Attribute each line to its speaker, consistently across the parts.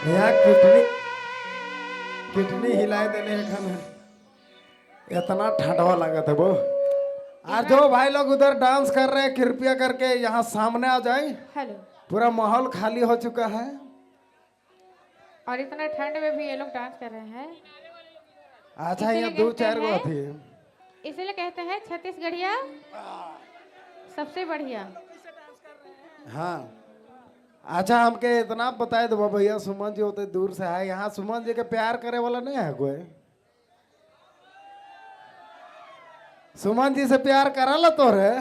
Speaker 1: यहाँ kidney kidney हिलाए देने खन इतना ठंडवा लगा था वो। आज जो भाई लोग उधर डांस कर रहे हैं कृपया करके यहाँ सामने आ जाए।
Speaker 2: हेलो।
Speaker 1: पूरा माहौल खाली हो चुका है
Speaker 2: और इतना ठंड में भी ये लोग डांस कर रहे हैं।
Speaker 1: अच्छा यहाँ दो चार गो थी
Speaker 2: इसीलिए कहते हैं छत्तीसगढ़िया सबसे बढ़िया।
Speaker 1: हाँ अच्छा हमके इतना बताए दो भैया सुमन जी होते दूर से आए यहाँ सुमन जी के प्यार करे वाला नहीं है कोई। सुमन जी से प्यार करल तो रे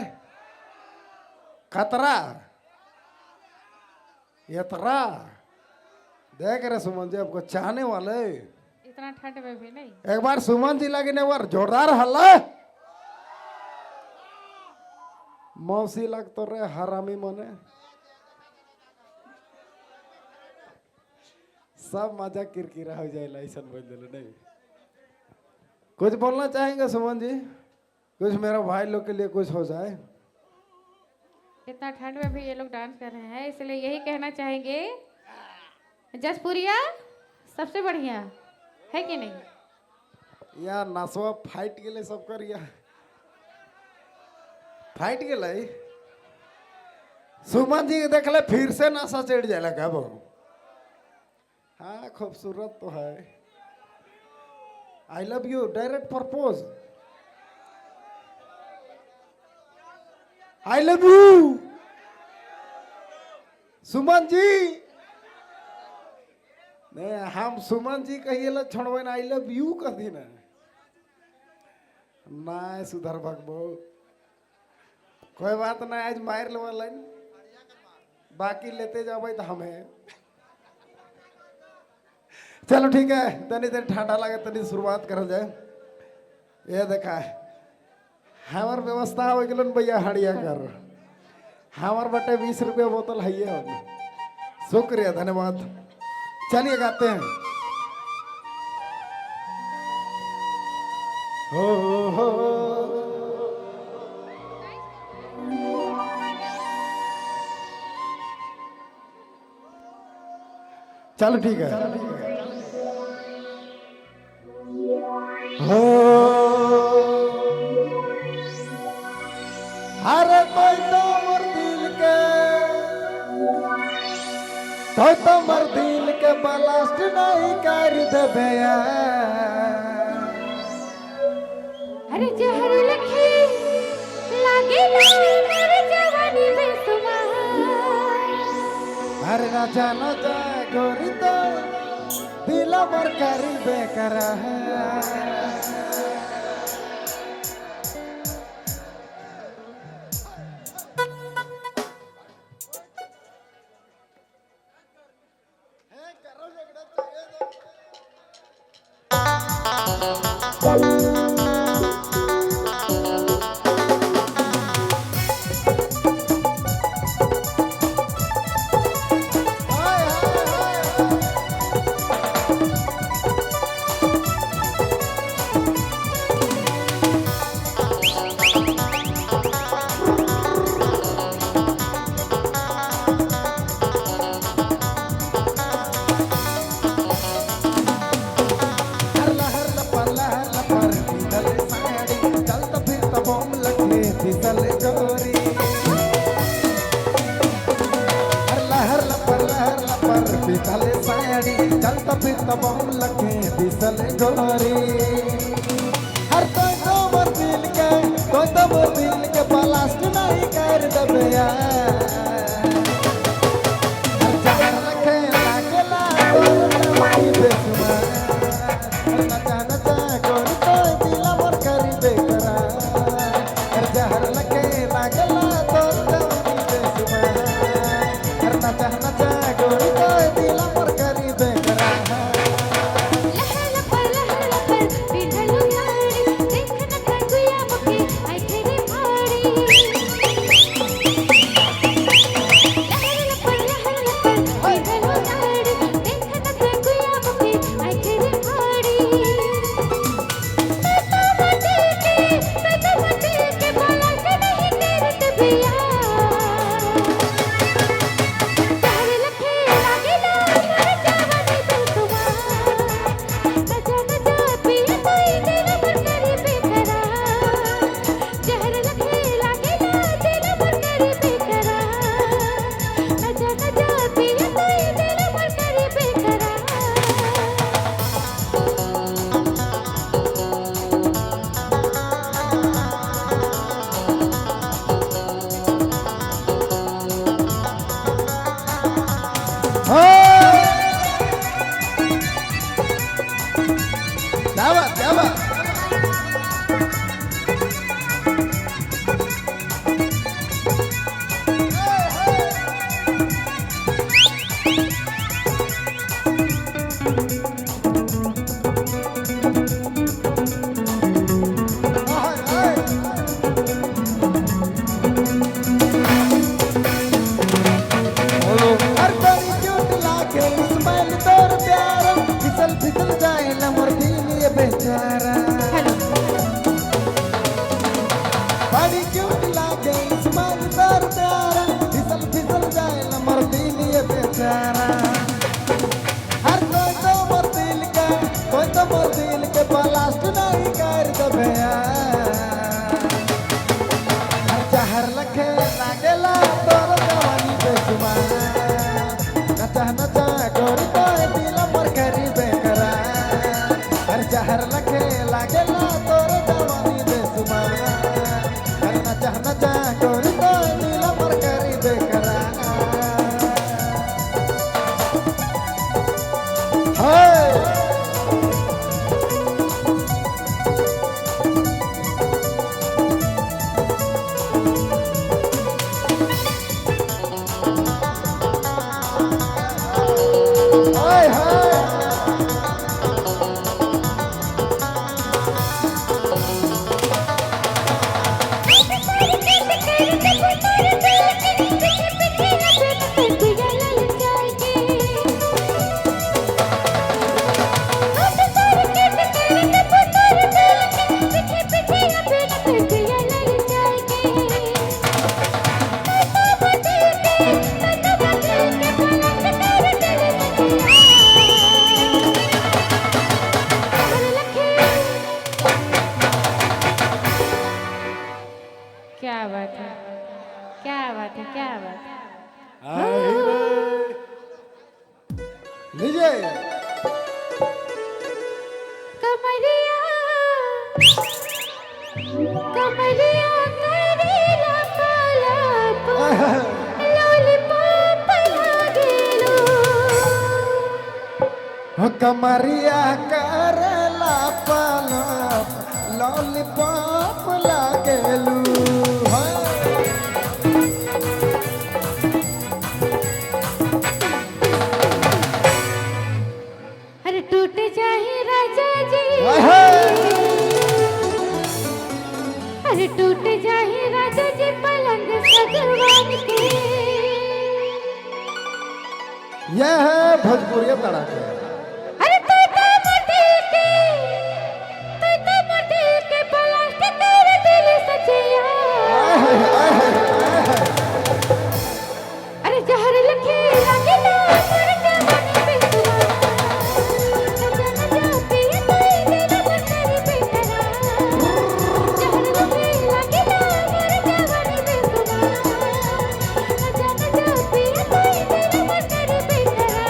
Speaker 1: खतरा यतरा देख रहे सुमन जी आपको चाहने वाले
Speaker 2: इतना ठंड में भी नहीं।
Speaker 1: एक बार सुमन जी लगे ने बार जोरदार हल्ला मौसी लग तो रे हरामी मने सब मजा किरकिरा हो जाए लाइसन बन दिल नहीं। कुछ बोलना चाहेंगे सुमन जी कुछ मेरा भाई लोग के लिए कुछ हो जाए।
Speaker 2: इतना ठंड में भी ये लोग डांस कर रहे हैं इसलिए यही कहना चाहेंगे जसपुरिया सबसे बढ़िया है कि नहीं।
Speaker 1: यार नसवा फाइट के लिए सब कर यार फाइट के लिए सुमन जी देख ले फिर से नशा चढ़ जाए लगा वो। हाँ खूबसूरत तो है। I love you direct propose I love you Suman ji नहीं हम सुमन जी कहिए ला छोड़वे ना आई लव यू कथी ना ना सुधर भगबो कोई बात ना आज मार लेवा लाइन बाकी लेते जाबे तो हमें चलो ठीक है तनी तनी ठंडा लगे तनी शुरुआत कर जाए। ये देखा हमार व्यवस्था हो गल भैया हड़िया कर हमार बटे 20 रुपये बोतल है ये शुक्रिया धन्यवाद। चलिए गाते हैं हो चलो ठीक है हो अरे कोई तो मर दिल के तो मर दिल के बलास्ट नहीं कर देबे
Speaker 2: अरे जहर लखी लागे मेरे जवानी में सुमार
Speaker 1: अरे ना जानो जा गोरी तो दिल मर करी बेकरा है। चलता फिरता बम लगे दिसल गोरी हर तो मर दिल के बलास्ट नहीं कर देबे जहर रखे लागेला गोरी बेसुमार नचा नचा गोरी तो दिल मर करी बेकरा जहर लगे लागेला तो बेसुमार नचा नचा गोरी तो दिल मर करी बेकरा
Speaker 2: लहर लपर
Speaker 1: क्या बात क्या बात।
Speaker 3: हर बड़ी क्यूट लागे स्माइल तोर प्यारा फिसल फिसल जाए ना मोर दिल ये बेचारा
Speaker 2: हेलो
Speaker 3: बड़ी क्यूट लागे स्माइल तोर प्यारा फिसल फिसल जाए ना मोर दिल ये बेचारा हर कोई तो मोर दिल के ब्लास्ट नहीं कर दबे हर जहर लखे लागेला तोर जवानी बेसुमार नचा नचा गोरी तो दिल मोर करी बेकरा हर जहर लखे लागेला तोर जवानी बेसुमार हर नचा नचा गोरी तो दिल मोर करी बेकरा हाय हाय हाय
Speaker 2: क्या बात है क्या बात है क्या बात है।
Speaker 1: लीजिए
Speaker 2: कमरिया कमरिया तेरी लपालप लॉलीपॉप लागेलो
Speaker 3: कमरिया करला पालप लॉलीपॉप लागेलू
Speaker 2: अरे टूट जाए राजा जी अरे टूट जाए राजा जी पलंग सजवान के
Speaker 1: यह है भोजपुरी तड़ाके।
Speaker 2: अरे तू तो मोर दिल के प्लास्टिक तेरे दिल सचिया अरे जहर लखे लागे ना मर जवानी पे तुमा न जा पिए कोई तेरा मन तेरी बेकरा जहर लखे लागे ना मर जवानी पे तुमा न जा पिए कोई तेरा मन तेरी बेकरा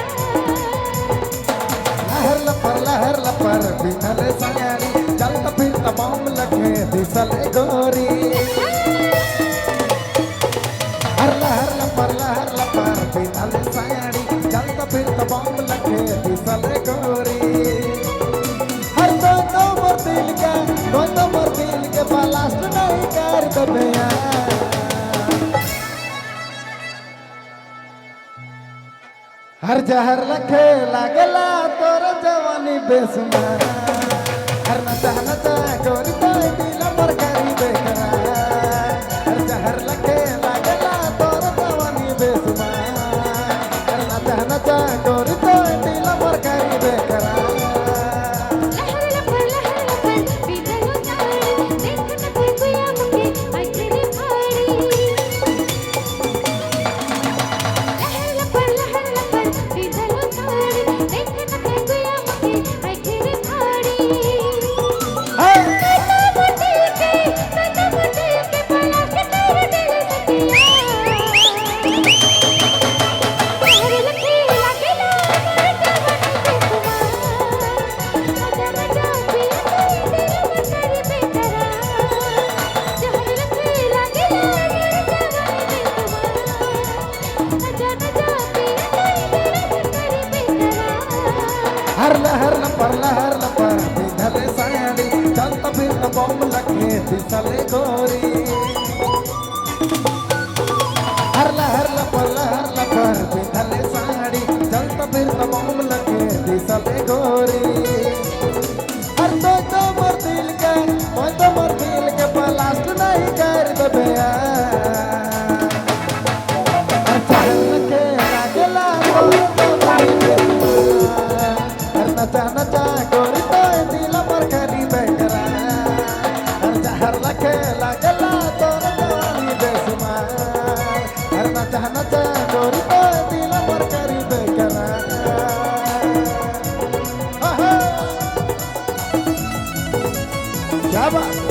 Speaker 3: लहर लपर बिनल सयारी चलत फिरत बम लखे दिसल गोरी हर लहर लपर बिनल सयारी चलत फिरत बम लखे दिसल गोरी हर तो मोर दिल के ब्लास्ट नहीं कर दबे हर जहर लखे लागला तोर जवानी बेसुमार हर नचा नचा गोरी तो दिल मोर करी बेकरा हर जहर लखे लागला तोर जवानी बेसुमार हर नचा नचा गोरी तो दिल मोर करी बेकरा
Speaker 2: लहर लपर बीतलो तारे देख न कोई गुया मुके आई तेरी फाड़ी लहर लपर बीतलो तारे देख न कोई गुया मुके आई तेरी फाड़ी
Speaker 3: हाय
Speaker 2: तो मोर दिल के पलाश तेरे दिल सतिया लहर लखे लागे ना
Speaker 3: गोरी हरला हरला पर पिंधले साड़ी चलता फिरता मोम लगे दिसले गोरी हर तो मोर दिल के प्लास्ट नहीं कर दबे नचा नचा गोरी तो दिल पर करी बेकरा हर जहर लखे लागला तोर जवानी बेसुमार हर नचा नचा गोरी तो दिल पर करी बेकरा क्या बात